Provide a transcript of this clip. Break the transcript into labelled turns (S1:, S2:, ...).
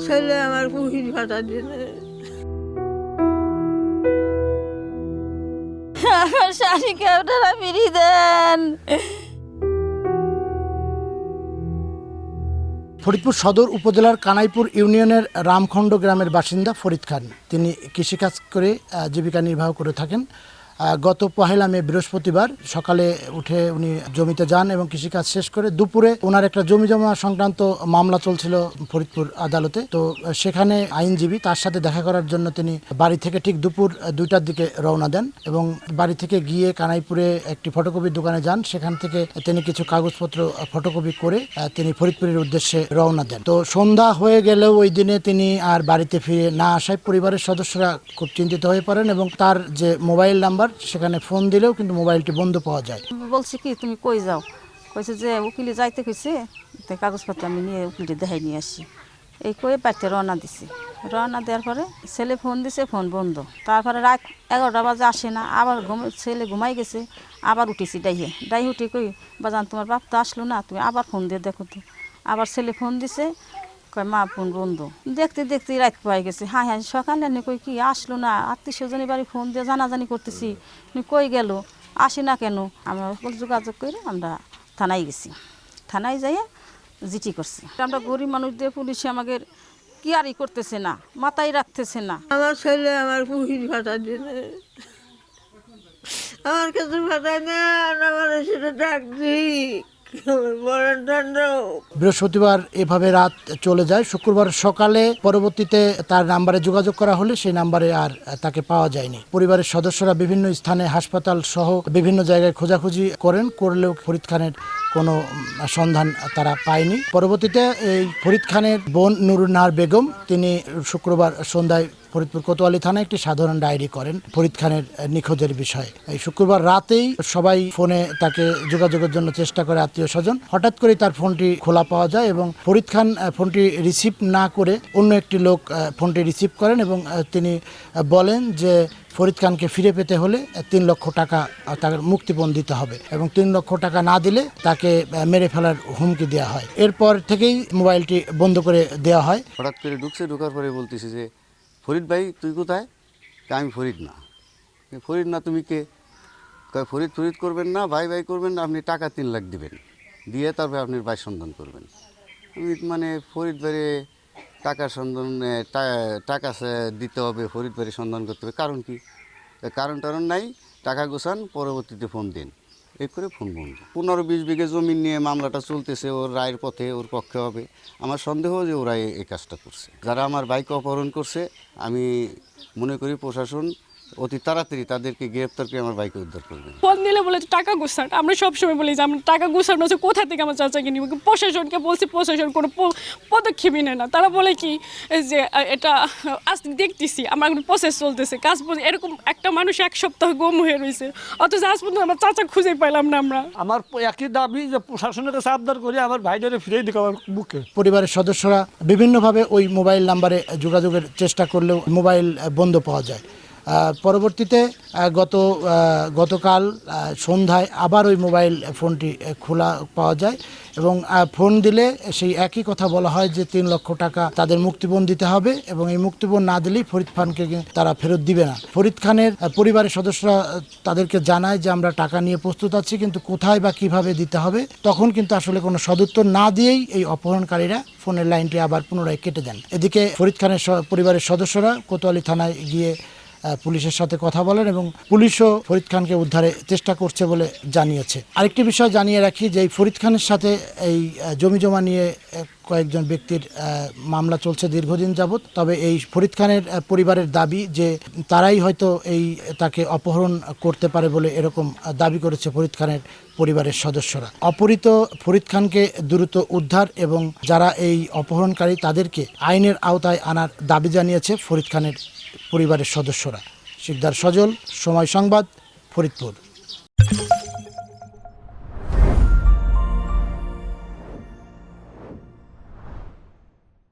S1: ছেলে আমার পুহির ভাতা দিলে
S2: আমার শাড়িকে আপনারা ফিরিয়ে দেন।
S3: ফরিদপুর সদর উপজেলার কানাইপুর ইউনিয়নের রামখণ্ড গ্রামের বাসিন্দা ফরিদ খান। তিনি কৃষিকাজ করে জীবিকা নির্বাহ করে থাকেন। গত 1 মে বৃহস্পতিবার সকালে উঠে উনি জমিতে যান এবং কৃষিকাজ শেষ করে দুপুরে ওনার একটা জমি জমা সংক্রান্ত মামলা চলছিল ফরিদপুর আদালতে। তো সেখানে আইনজীবী তার সাথে দেখা করার জন্য তিনি বাড়ি থেকে ঠিক দুপুর 2টার দিকে রওনা দেন এবং বাড়ি থেকে গিয়ে কানাইপুরে একটি ফটোকপির দোকানে যান। সেখান থেকে তিনি কিছু কাগজপত্র ফটোকপি করে তিনি ফরিদপুরের উদ্দেশ্যে রওনা দেন। তো সন্ধ্যা হয়ে গেলেও ওই দিনে তিনি আর বাড়িতে ফিরে না আসায় পরিবারের সদস্যরা খুব চিন্তিত হয়ে পড়েন এবং তার যে মোবাইল নাম্বার সেখানে ফোন দিলেও কিন্তু মোবাইলটি বন্ধ পাওয়া যায়।
S2: বলছি কি তুমি কই যাও, কইছে যে উকিলে যাইতে কইছে, তাই কাগজপত্র আমি নিয়ে উকিলটি দেখাই নিয়ে আসি। এই কয়ে বাড়িতে রওনা দিছি। রওনা দেওয়ার পরে ছেলে ফোন দিছে, ফোন বন্ধ। তারপরে রাত 11টা বাজে আসে না, আবার ছেলে ঘুমাই গেছে, আবার উঠেছি ডাই উঠে কই বাজান তোমার বাপ তো আসলো না, তুমি আবার ফোন দিয়ে দেখো তো। আবার ছেলে ফোন দিছে, কয় মা ফোন বন্ধ। দেখতে দেখতে রাত পাই গেছে। হ্যাঁ হ্যাঁ সকালে এনে কই কি আসলো না, আত্মীয় স্বজনের বাড়ি ফোন দিয়ে জানাজানি করতেছি, কই গেল আসে না কেন। আমরা যোগাযোগ করে আমরা থানায় গেছি। থানায় যাইয়া জিটি করছি। আমরা গরিব মানুষ দিয়ে পুলিশে আমাদের কেয়ারই করতেছে না, মাথায় রাখতেছে না।
S1: আমার ছেলে আমার পুহির ভাতা দিলে আমার কাছে ভাতা নেন, আমার সেটা ডাক দিই
S3: বৃহস্পতিবার এভাবে রাত চলে যায়। শুক্রবার সকালে পরবর্তীতে তার নাম্বারে যোগাযোগ করা হলে সেই নাম্বারে আর তাকে পাওয়া যায়নি। পরিবারের সদস্যরা বিভিন্ন স্থানে হাসপাতাল সহ বিভিন্ন জায়গায় খোঁজাখুঁজি করলেও ফরিদ খানের কোনো সন্ধান তারা পায়নি। পরবর্তীতে এই ফরিদ খানের বোন নুরুন নাহার বেগম তিনি শুক্রবার সন্ধ্যায় ফরিদপুর কোতোয়ালি থানায় একটি সাধারণ ডায়েরি করেন ফরিদ খানের নিখোঁজের বিষয়ে। এই শুক্রবার রাতেই সবাই ফোনে তাকে যোগাযোগের জন্য চেষ্টা করে আত্মীয় স্বজন। হঠাৎ করেই তার ফোনটি খোলা পাওয়া যায় এবং ফরিদ খান ফোনটি রিসিভ না করে অন্য একটি লোক ফোনটি রিসিভ করেন এবং তিনি বলেন যে ফরিদ খানকে ফিরে পেতে হলে 3 লক্ষ টাকা তার মুক্তিপণ দিতে হবে এবং 3 লক্ষ টাকা না দিলে তাকে মেরে ফেলার হুমকি দেওয়া হয়। এরপর থেকেই মোবাইলটি বন্ধ করে দেওয়া হয়।
S4: হঠাৎ করে ঢোকার পরে বলতেছি যে ফরিদ ভাই তুই কোথায়? আমি ফরিদ না তুমি কে? ফরিদ করবেন না, ভাই করবেন না, আপনি টাকা 3 লাখ দিবেন, দিয়ে তারপরে আপনি ভাই সন্ধান করবেন। মানে ফরিদ ভাইরে টাকার সন্ধান টাকা দিতে হবে, ফরিদ ভাইরে সন্ধান করতে হবে, কারণ কি? কারণ নাই, টাকা গোছান, পরবর্তীতে ফোন দিন। এই করে ফোন বন্ধ। 15-20 বিঘে জমি নিয়ে মামলাটা চলতেছে, ওর রায়ের পথে ওর পক্ষে হবে। আমার সন্দেহ যে ওরা এই কাজটা করছে। যারা আমার বাইক অপহরণ করছে, আমি মনে করি প্রশাসন অতি তাড়াতাড়ি তাদেরকে গ্রেপ্তার করে আমার বাইকে উদ্ধার করবে।
S5: ফোন দিলে বলে টাকা গুছান, আমরা সবসময় বলি যে আমরা টাকা গুছানো হচ্ছে কোথা থেকে আমার চাচাকে নিব। প্রশাসনকে বলছি, প্রশাসন কোনো পদক্ষেপই নেয় না। তারা বলে কি যে এটা আজ দেখতেছি আমার প্রসেস চলতেছে, কাজ এরকম একটা মানুষ 1 সপ্তাহ গুম হয়ে রয়েছে, অথচ আজ পর্যন্ত আমার চাচা খুঁজে পাইলাম না।
S6: আমার একই দাবি যে প্রশাসনের কাছে আবদার করে আমার ভাইটারে ফিরে দিকে আমার বুকে।
S3: পরিবারের সদস্যরা বিভিন্নভাবে ওই মোবাইল নাম্বারে যোগাযোগের চেষ্টা করলেও মোবাইল বন্ধ পাওয়া যায়। পরবর্তীতে গতকাল সন্ধ্যায় আবার ওই মোবাইল ফোনটি খোলা পাওয়া যায় এবং ফোন দিলে সেই একই কথা বলা হয় যে 3 লক্ষ টাকা তাদের মুক্তিপণ দিতে হবে এবং এই মুক্তিপণ না দিলেই ফরিদ খানকে তারা ফেরত দিবে না। ফরিদ খানের পরিবারের সদস্যরা তাদেরকে জানায় যে আমরা টাকা নিয়ে প্রস্তুত আছি, কিন্তু কোথায় বা কিভাবে দিতে হবে তখন কিন্তু আসলে কোনো সদুত্তর না দিয়েই এই অপহরণকারীরা ফোনের লাইনটি আবার পুনরায় কেটে দেন। এদিকে ফরিদ খানের পরিবারের সদস্যরা কোতোয়ালি থানায় গিয়ে পুলিশের সাথে কথা বলেন এবং পুলিশও ফরিদ খানকে উদ্ধারে চেষ্টা করছে বলে জানিয়েছে। আরেকটি বিষয় জানিয়ে রাখি যে এই ফরিদ খানের সাথে এই জমিজমা নিয়ে কয়েকজন ব্যক্তির মামলা চলছে দীর্ঘদিন যাবৎ। তবে এই ফরিদ খানের পরিবারের দাবি যে তারাই হয়তো তাকে অপহরণ করতে পারে বলে এরকম দাবি করেছে ফরিদ খানের পরিবারের সদস্যরা। অপহৃত ফরিদ খানকে দ্রুত উদ্ধার এবং যারা এই অপহরণকারী তাদেরকে আইনের আওতায় আনার দাবি জানিয়েছে ফরিদ খানের পরিবারের সদস্যরা। শিকদার সজল, সময় সংবাদ, ফরিদপুর।